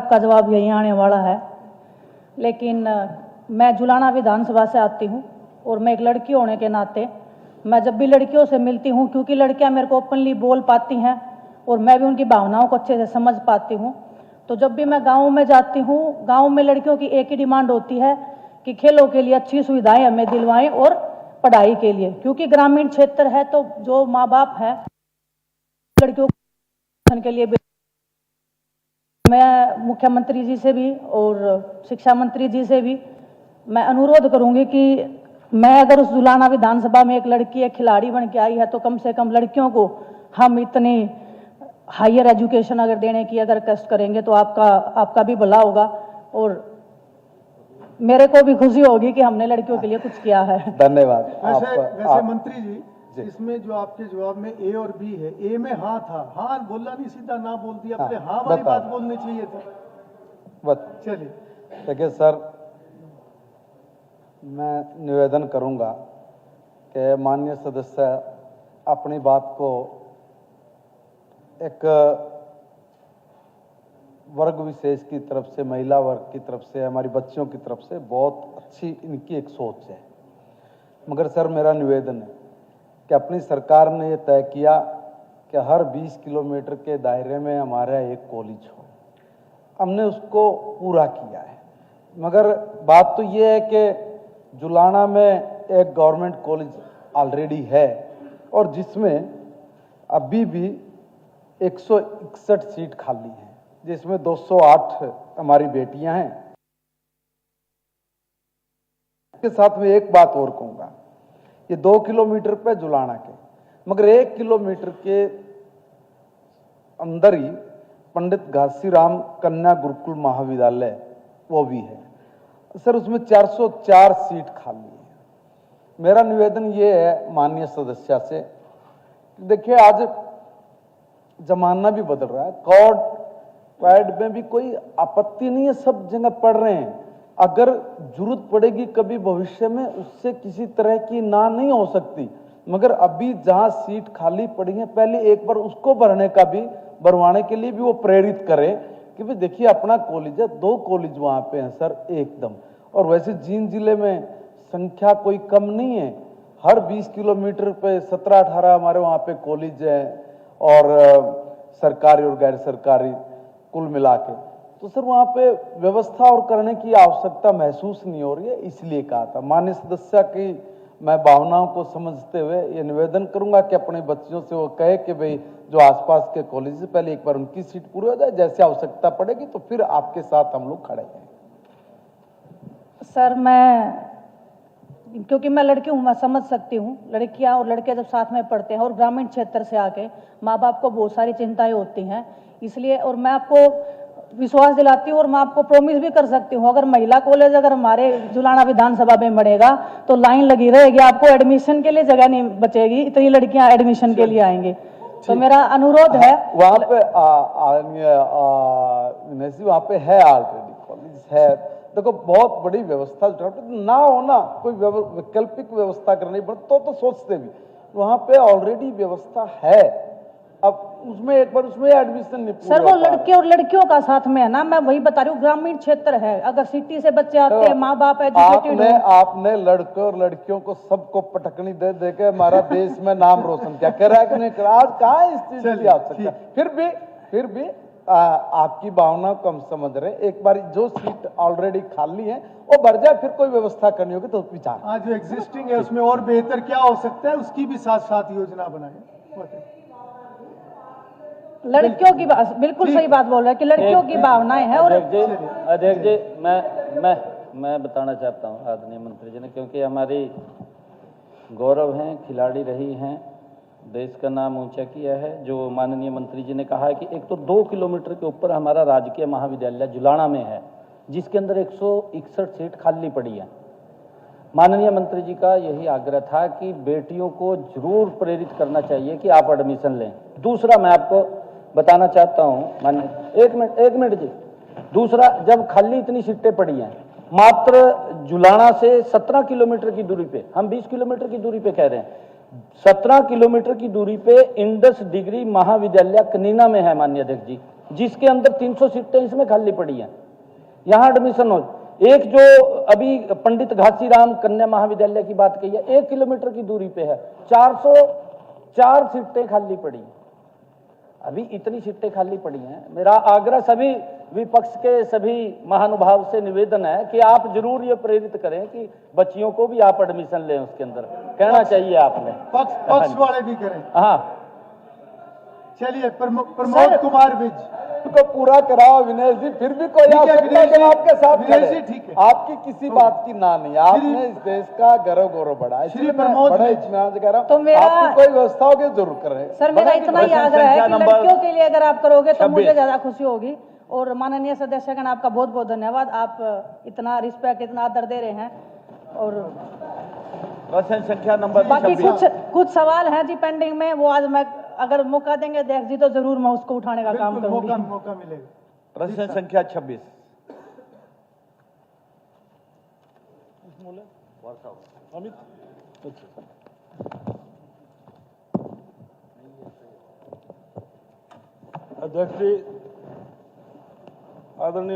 आपका जवाब यही आने वाला है, लेकिन मैं जुलाना विधानसभा से आती हूँ और मैं एक लड़की होने के नाते मैं जब भी लड़कियों से मिलती हूँ, क्योंकि लड़कियाँ मेरे को ओपनली बोल पाती हैं और मैं भी उनकी भावनाओं को अच्छे से समझ पाती हूँ, तो जब भी मैं गाँव में जाती हूँ, गाँव में लड़कियों की एक ही डिमांड होती है कि खेलों के लिए अच्छी सुविधाएं हमें दिलवाएं और पढ़ाई के लिए, क्योंकि ग्रामीण क्षेत्र है तो जो माँ बाप है लड़कियों के लिए। मैं मुख्यमंत्री जी से भी और शिक्षा मंत्री जी से भी मैं अनुरोध करूंगी कि मैं अगर उस जुलाना विधानसभा में एक लड़की एक खिलाड़ी बन के आई है तो कम से कम लड़कियों को हम इतनी हायर एजुकेशन अगर देने की अगर कष्ट करेंगे तो आपका भी भला होगा और मेरे को भी खुशी होगी कि हमने लड़कियों के लिए कुछ किया है। धन्यवाद। वैसे मंत्री जी, इसमें जो आपके जवाब में ए और बी है, ए में हाँ था, हाँ बोला नहीं, सीधा ना बोल दिया, अपने हाँ वाली बात बोलनी चाहिए था। चलिए देखिए सर, मैं निवेदन करूंगा कि माननीय सदस्य अपनी बात को एक वर्ग विशेष की तरफ से, महिला वर्ग की तरफ से, हमारी बच्चियों की तरफ से बहुत अच्छी इनकी एक सोच है, मगर सर मेरा निवेदन है कि अपनी सरकार ने ये तय किया कि हर 20 किलोमीटर के दायरे में हमारा एक कॉलेज हो, हमने उसको पूरा किया है, मगर बात तो ये है कि जुलाना में एक गवर्नमेंट कॉलेज ऑलरेडी है और जिसमें अभी भी 161 सीट खाली हैं, जिसमें 208 हमारी बेटियां हैं। इसके साथ में एक बात और कहूंगा, ये 2 किलोमीटर पे जुलाना के, मगर 1 किलोमीटर के अंदर ही पंडित घासीराम कन्या गुरुकुल महाविद्यालय वो भी है सर, उसमें 404 सीट खाली है। मेरा निवेदन ये है माननीय सदस्य से, देखिए आज जमाना भी बदल रहा है, कॉर्ड पैड में भी कोई आपत्ति नहीं है, सब जगह पढ़ रहे हैं, अगर जरूरत पड़ेगी कभी भविष्य में उससे किसी तरह की ना नहीं हो सकती, मगर अभी जहां सीट खाली पड़ी है पहले एक बार उसको भरने का भी, भरवाने के लिए भी वो प्रेरित करें कि भाई देखिए अपना कॉलेज है, 2 कॉलेज वहां पे हैं सर एकदम, और वैसे जींद जिले में संख्या कोई कम नहीं है, हर 20 किलोमीटर पे 17-18 हमारे वहां पे कॉलेज है और सरकारी और गैर सरकारी कुल मिला के, तो सर वहां पे व्यवस्था और करने की आवश्यकता महसूस नहीं हो रही है, इसलिए कहा था। माननीय सदस्य की मैं भावनाओं को समझते हुए ये निवेदन करूंगा कि अपने बच्चों से वो कहे कि भाई जो आसपास के कॉलेज से पहले एक बार उनकी सीट पूरी हो जाए, जैसे आवश्यकता पड़ेगी तो फिर आपके साथ हम लोग खड़े हैं। सर क्योंकि मैं लड़की हूँ, मैं समझ सकती हूँ, लड़कियाँ और लड़के जब साथ में पढ़ते हैं और ग्रामीण क्षेत्र से आके माँ बाप को बहुत सारी चिंताएं होती हैं, इसलिए और मैं आपको विश्वास दिलाती हूँ और मैं आपको प्रॉमिस भी कर सकती हूँ, अगर महिला कॉलेज अगर हमारे जुलाना विधानसभा में बढ़ेगा तो लाइन लगी रहेगी, आपको एडमिशन के लिए जगह नहीं बचेगी, इतनी लड़कियां एडमिशन के लिए आएंगी। तो मेरा अनुरोध है वहां पे वहां पे है ऑलरेडी कॉलेज है, देखो बहुत बड़ी व्यवस्था ना हो ना, कोई वैकल्पिक व्यवस्था करनी पड़े तो सोचते भी, वहां पे ऑलरेडी व्यवस्था है, अब उसमें एक बार उसमें एडमिशन नहीं सर वो लड़के और लड़कियों का साथ में है ना, मैं वही बता रही हूँ, ग्रामीण क्षेत्र है, अगर सिटी से बच्चे आते हैं, माँ बाप एजुकेटेड है। आपने लड़कों और लड़कियों को सबको पटकनी दे दे के हमारा देश में नाम रोशन क्या कर रहा है कि नहीं कर रहा, आज कहाँ इस चीज की आवश्यकता, फिर भी आपकी भावना को हम समझ रहे, एक बार जो सीट ऑलरेडी खाली है वो भर जाए, फिर कोई व्यवस्था करनी होगी तो विचार, आज जो एग्जिस्टिंग है उसमें और बेहतर क्या हो सकता है उसकी भी साथ साथ योजना बनाए। लड़कियों की बिल्कुल सही बात बोल रहे हैं कि लड़कियों की भावनाएं हैं। और अध्यक्ष जी मैं बताना चाहता हूं आदरणीय मंत्री जी ने, क्योंकि हमारी गौरव हैं, खिलाड़ी रही हैं, देश का नाम ऊंचा किया है, जो माननीय मंत्री जी ने कहा है कि एक तो 2 किलोमीटर के ऊपर हमारा राजकीय महाविद्यालय जुलाना में है, जिसके अंदर 161 सीट खाली पड़ी है। माननीय मंत्री जी का यही आग्रह था कि बेटियों को जरूर प्रेरित करना चाहिए कि आप एडमिशन लें। दूसरा मैं आपको बताना चाहता हूं, माननीय एक मिनट जी, दूसरा जब खाली इतनी सीटें पड़ी हैं, मात्र जुलाना से 17 किलोमीटर की दूरी पे, हम 20 किलोमीटर की दूरी पे कह रहे हैं, 17 किलोमीटर की दूरी पे इंडस डिग्री महाविद्यालय कनीना में है माननीय अध्यक्ष जी, जिसके अंदर 300 सीटें इसमें खाली पड़ी हैं, यहाँ एडमिशन हो। एक जो अभी पंडित घासीराम कन्या महाविद्यालय की बात कही है, 1 किलोमीटर की दूरी पे है, 404 सीटें खाली पड़ी हैं। अभी इतनी सीटें खाली पड़ी हैं। मेरा आग्रह सभी विपक्ष के सभी महानुभाव से निवेदन है कि आप जरूर ये प्रेरित करें कि बच्चियों को भी आप एडमिशन लें, उसके अंदर कहना चाहिए आपने। पक्ष वाले भी करें। हाँ, चलिए प्रमोद कुमार विज को पूरा कराओ विनेश जी, फिर भी कोई आ सकता है कि आपके साथ विनेश जी, खड़े। ठीक है। आपकी किसी बात की ना नहीं, आपने इस देश का गौरव बढ़ा, इसलिए मैं बड़े इत्मीनान से कह रहा हूं, तो मेरा- आपकी कोई व्यवस्था हो कि जरूर करें। सर मेरा इतना ही आग्रह है कि नंबर लड़कियों के लिए अगर आप करोगे तो 26। मुझे ज्यादा खुशी होगी। और माननीय सदस्यगण, आपका बहुत बहुत धन्यवाद, आप इतना रिस्पेक्ट, इतना आदर दे रहे हैं। और प्रश्न संख्या नंबर बाकी 26। कुछ सवाल हैं जी पेंडिंग में, वो आज मैं अगर मौका देंगे अध्यक्ष जी तो जरूर मैं उसको उठाने का काम बिल्कुल करूंगी। मौका मिलेगा। प्रश्न संख्या 26। अध्यक्ष जी, आदरणीय